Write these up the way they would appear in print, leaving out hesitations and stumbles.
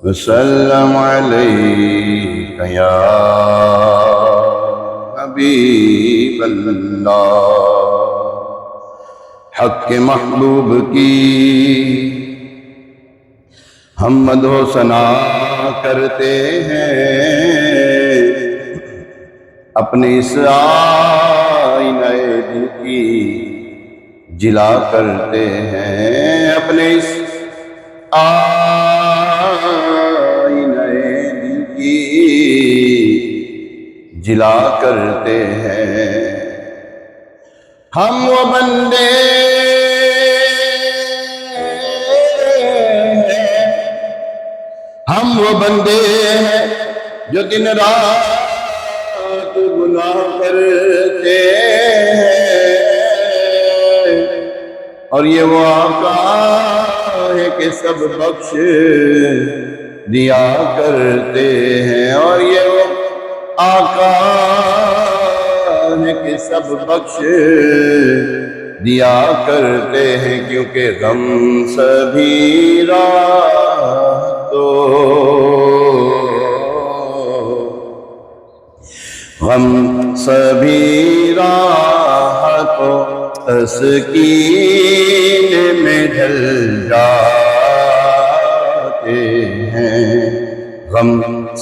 وسلم علیک یا حبیب اللہ۔ حق کے محبوب کی ہم مدح و ثنا کرتے ہیں، اپنے اس آئینہ دل کی جلا کرتے ہیں، اپنے اس آئینہ دل کی جلا کرتے ہیں۔ ہم وہ بندے ہیں جو دن رات گناہ کرتے ہیں، اور یہ وہ آقا ہے کہ سب بخش دیا کرتے ہیں، اور یہ وہ آقا ہے کہ سب بخش دیا کرتے ہیں، کیونکہ غم سبھی غم سبھی راحتوں تسکین میں ڈھل جاتے ہیں، غم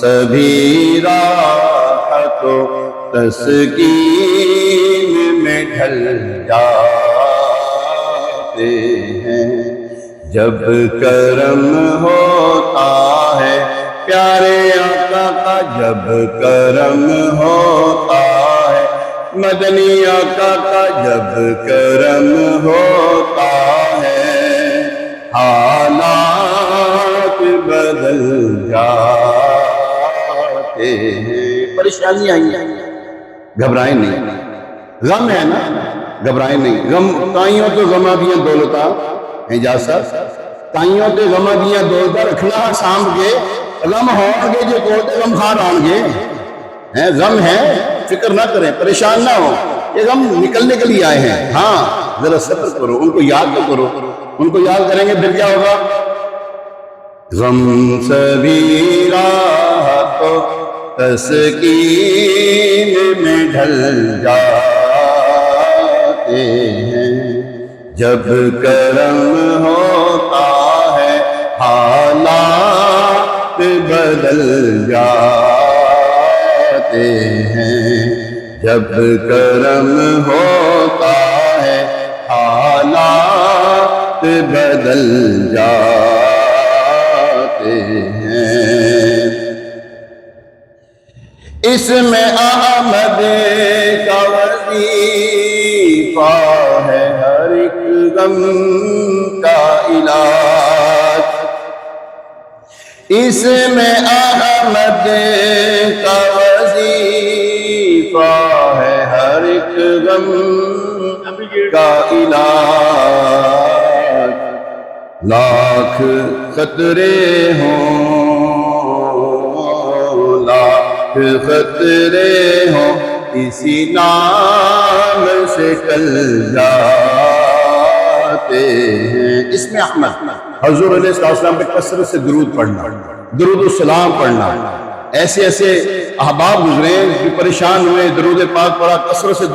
سبھی راحتوں تسکین میں ڈھل جاتے ہیں۔ جب کرم ہوتا ہے پیارے آقا کا، جب کرم ہوتا ہے مدنی آقا کا، جب کرم ہوتا ہے حالات بدل جاتے ہیں۔ پریشانی آئی گھبرائیں نہیں، غم ہے نا، گھبرائیں نہیں۔ غم تائیوں تو غمہ دیاں دولتا اجازت، تائیوں تے غمہ دیاں دولتا رکھنا سامب کے، غم ہون گے جو کوتے غم خار آن گے، غم ہے فکر نہ کریں، پریشان نہ ہو، یہ غم نکلنے کے لیے آئے ہیں۔ ہاں ذرا صبر کرو، ان کو یاد تو کرو، ان کو یاد کریں گے پھر کیا ہوگا؟ غم سبھی راحتوں تسکین میں ڈھل جاتے ہیں، جب کرم ہوتا ہے حالات بدل جاتے ہیں، جب کرم ہوتا ہے حالات بدل جاتے ہیں۔ اس میں احمد کا وظیفہ ہے ہر ایک غم کا علاج، اس میں احمد کا وظیفہ ہے ہر ایک غم کا علاج۔ لاکھ خطرے ہوں، لاکھ خطرے ہوں، اسی نام سے ٹل جاتے ہیں۔ اس میں احمد حضور علیہ السلام پہ کثرت سے درود پڑھنا، درود السلام پڑھنا۔ ایسے ایسے احباب گزرے جو پریشان ہوئے، درود پاک پڑھا، کثرت سے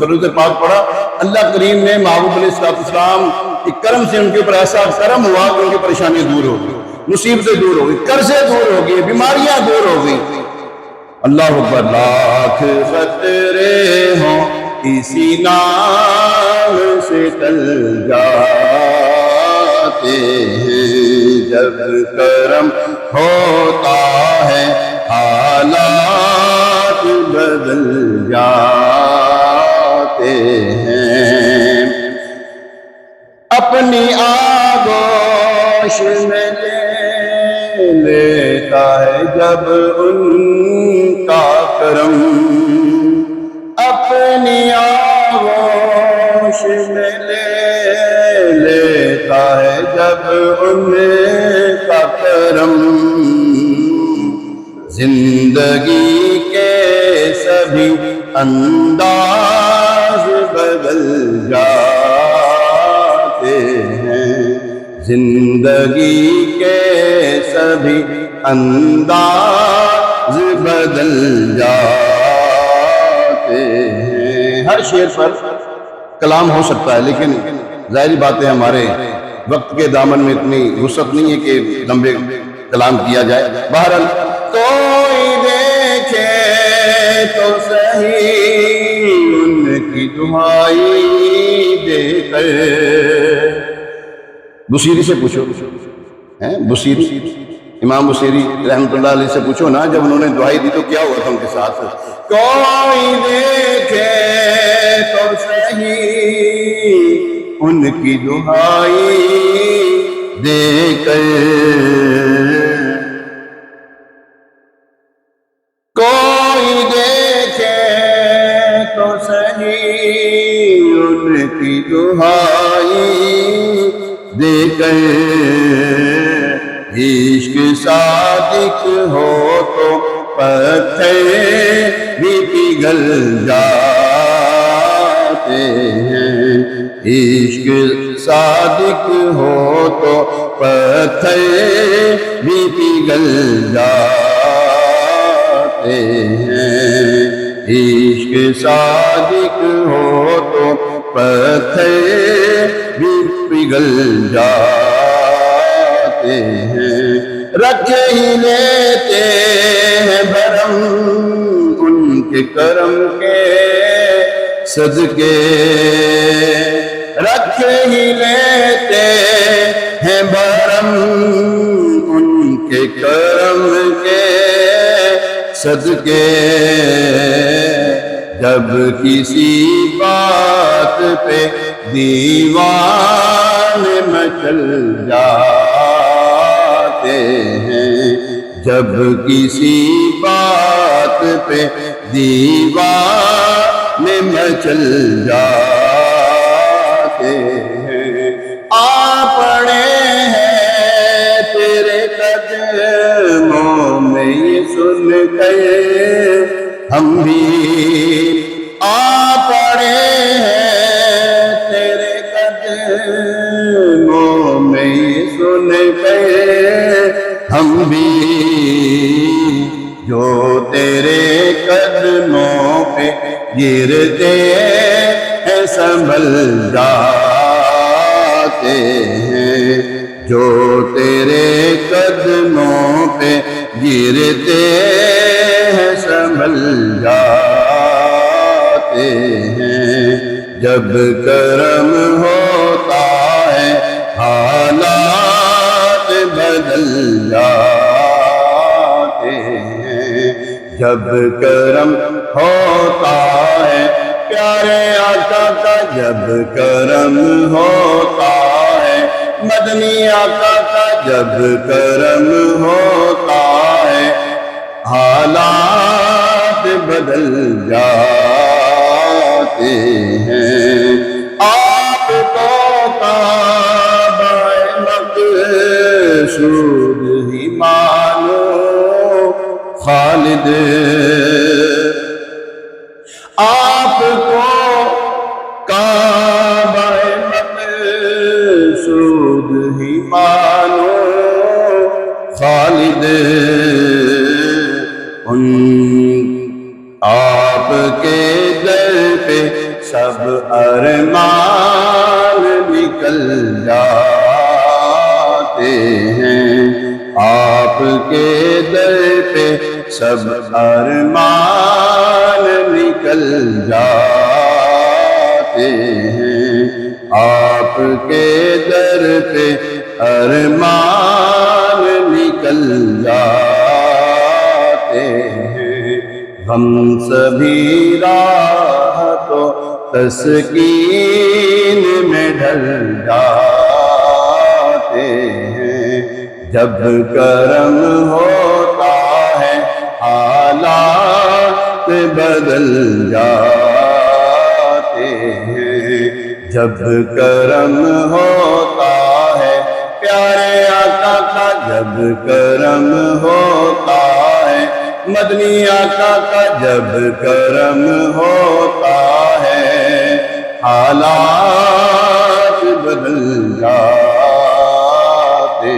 درود پاک پڑھا، اللہ کریم نے محبوب علیہ السلام کے کرم سے ان کے اوپر ایسا کرم ہوا کہ ان کی پریشانی دور ہو گئی، مصیبتیں دور ہو گئی، قرضے دور ہو گئے، بیماریاں دور ہو گئی۔ اللہ اکبر۔ لاکھ خطرے ہوں اسی نام سے ٹل جاتے ہیں، جب کرم ہوتا ہے حالات بدل جاتے ہیں۔ اپنی آغوش میں لیتا ہے جب ان کا کرم، اپنی آغوش میں لیتا ہے جب ان کا کرم، زندگی کے سبھی انداز بدل جاتے ہیں، زندگی کے سبھی انداز بدل جاتے ہیں۔ ہر شعر پر کلام ہو سکتا ہے، لیکن ظاہری بات ہے ہمارے وقت کے دامن میں اتنی وسعت نہیں ہے کہ لمبے کلام کیا جائے۔ بہرحال کوئی دیکھے تو صحیح ان کی دہائی دے کر، بصیری سے پوچھو، بصیری امام بصیری رحمۃ اللہ علیہ سے پوچھو نا، جب انہوں نے دعائی دی تو کیا ہوا تھا ان کے ساتھ؟ کوئی دیکھے تو صحیح ان کی دہائی دے کر، کوئی دیکھے تو صحیح ان کی دہائی دے کر، عشق صادق ہو تو پتھر بھی پگھل جاتے ہیں، عشق صادق ہو تو پتھر بھی پگھل جاتے ہیں، عشق صادق ہو تو پتھر بھی پگھل جاتے ہیں، رکھ ہی لیتے ہیں بھرم ان کے کرم کے صدقے، رکھ ہی لیتے ہیں بھرم ان کے کرم کے صدقے، جب کسی بات پہ دیوان مچل جاتے ہیں، جب کسی بات پہ دیوان مچل جاتے ہیں، آ پڑے ہیں تیرے قدموں میں یہ سن کر ہم بھی، آ پڑے ہیں تیرے قدموں میں یہ سن کر ہم بھی، جو تیرے قدموں پہ گرتے ہیں سنبھل جاتے ہیں، جو تیرے قدموں پہ گرتے ہیں سنبھل جاتے ہیں، جب کرم ہوتا ہے حالات بدل جاتے ہیں، جب کرم ہوتا ہے پیارے آقا کا، جب کرم ہوتا ہے مدنی آقا کا، جب کرم ہوتا ہے حالات بدل جاتے ہیں، آپ کو کعبہ مقصود ہی مانو خالد، آپ کو کعبہ مقصود ہی مانو خالد، ان آپ کے در پہ سب ارمان نکل جاتے ہیں، آپ کے در پہ سب ارمان نکل جاتے ہیں، آپ کے در پہ ارمان نکل جاتے ہیں، ہم سبھی راہ تو تسکین میں ڈھل جاتے ہیں، جب کرم ہوتا ہے حالات بدل جاتے ہیں، جب کرم ہوتا ہے پیارے آقا کا، جب کرم ہوتا ہے مدنی آقا کا، جب کرم ہوتا ہے حالات بدل جاتے